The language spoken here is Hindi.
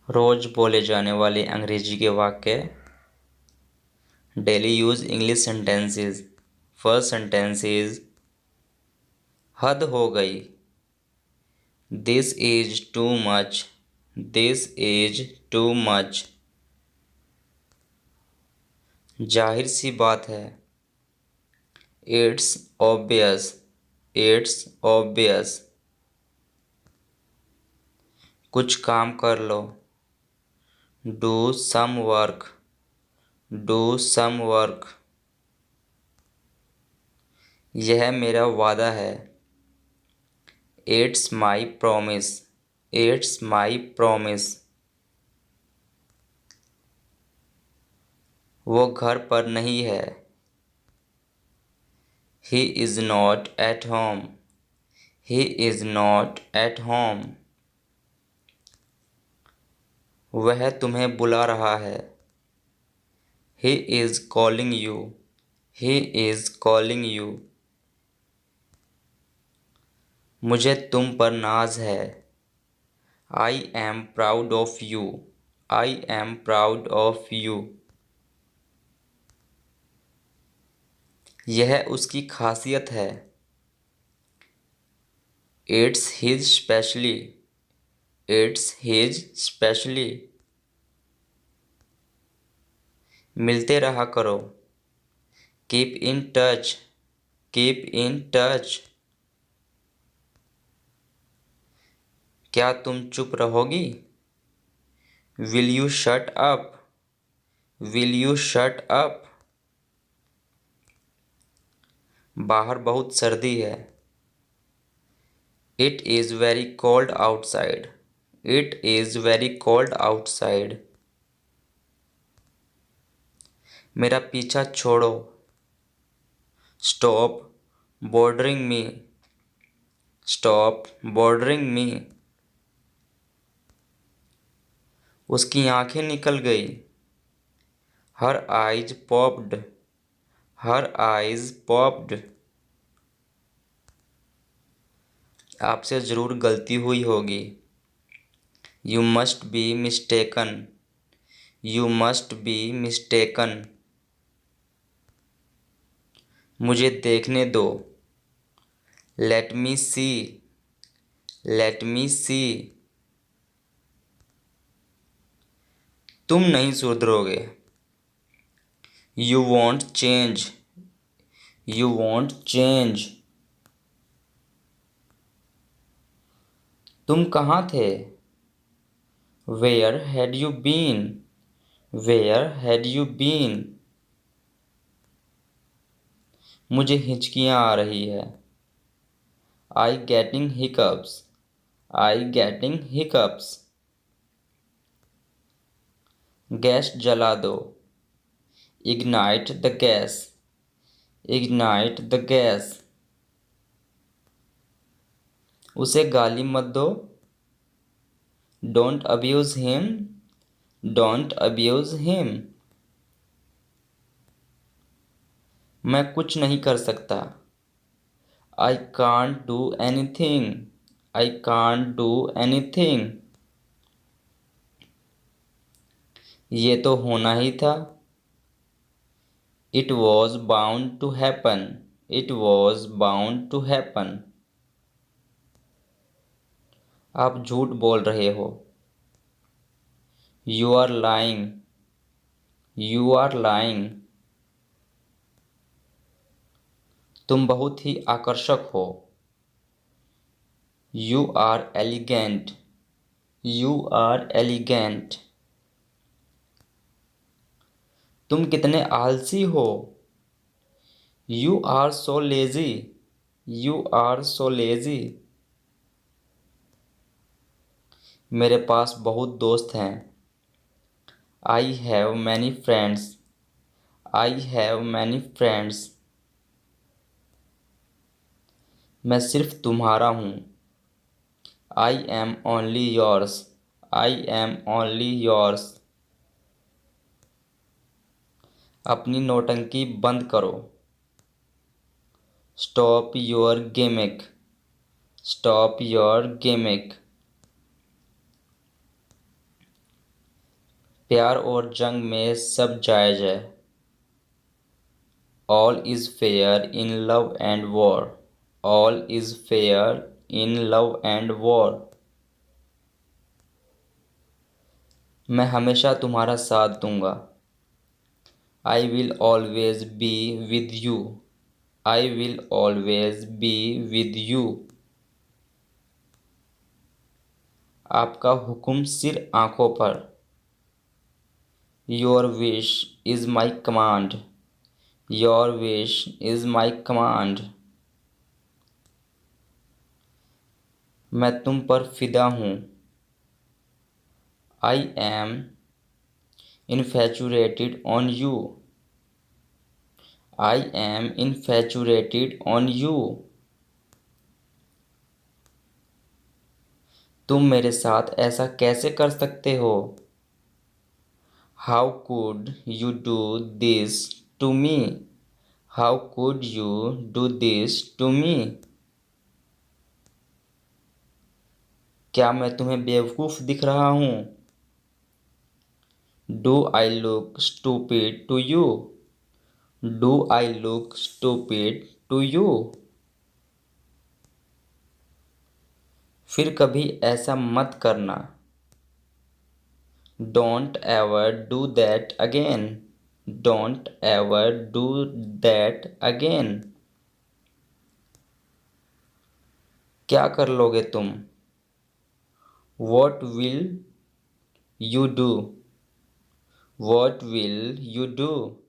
रोज बोले जाने वाले अंग्रेजी के वाक्य। Daily use English sentences. First sentence is हद हो गई। This is too much. This is too much. जाहिर सी बात है। It's obvious. It's obvious. कुछ काम कर लो। Do some work. Do some work. यह मेरा वादा है। It's my promise. It's my promise. वो घर पर नहीं है। He is not at home. He is not at home. वह तुम्हें बुला रहा है। He is calling you. He is calling you. मुझे तुम पर नाज है। I am proud of you. I am proud of you. यह उसकी खासियत है। It's his specially. It's his specially. मिलते रहा करो। Keep in touch. Keep in touch. क्या तुम चुप रहोगी? Will you shut up? Will you shut up? बाहर बहुत सर्दी है। It is very cold outside. It is very cold outside. मेरा पीछा छोड़ो। Stop bothering me. Stop bothering me. उसकी आंखें निकल गई। Her eyes popped. Her eyes popped. आपसे ज़रूर गलती हुई होगी। You must be mistaken. You must be mistaken. मुझे देखने दो। Let me see. Let me see. तुम नहीं सुधरोगे। You won't change. You won't change. तुम कहाँ थे? Where had you been? Where had you been? मुझे हिचकियाँ आ रही है। I getting hiccups. I getting hiccups. Gas जला दो। Ignite the gas. Ignite the gas. उसे गाली मत दो। Don't abuse him. Don't abuse him. मैं कुछ नहीं कर सकता। I can't do anything. I can't do anything. ये तो होना ही था। It was bound to happen. It was bound to happen. आप झूठ बोल रहे हो। You are lying. You are lying. तुम बहुत ही आकर्षक हो। You are elegant. You are elegant. तुम कितने आलसी हो। You are so lazy. You are so lazy. मेरे पास बहुत दोस्त हैं। I have many friends. I have many friends. मैं सिर्फ तुम्हारा हूँ। I am only yours. I am only yours. अपनी नौटंकी बंद करो। Stop your gimmick. Stop your gimmick. प्यार और जंग में सब जायज़ है। All is fair in love and war. All is fair in love and war. मैं हमेशा तुम्हारा साथ दूंगा। I will always be with you. I will always be with you. आपका हुक्म सिर आंखों पर। Your wish is my command. Your wish is my command. मैं तुम पर फिदा हूँ। I am infatuated on you. I am infatuated on you. तुम मेरे साथ ऐसा कैसे कर सकते हो? How could you do this to me? How could you do this to me? क्या मैं तुम्हें बेवकूफ़ दिख रहा हूँ? Do I look stupid to you? Do I look stupid to you? फिर कभी ऐसा मत करना। Don't ever do that again. Don't ever do that again. क्या कर लोगे तुम? What will you do? What will you do?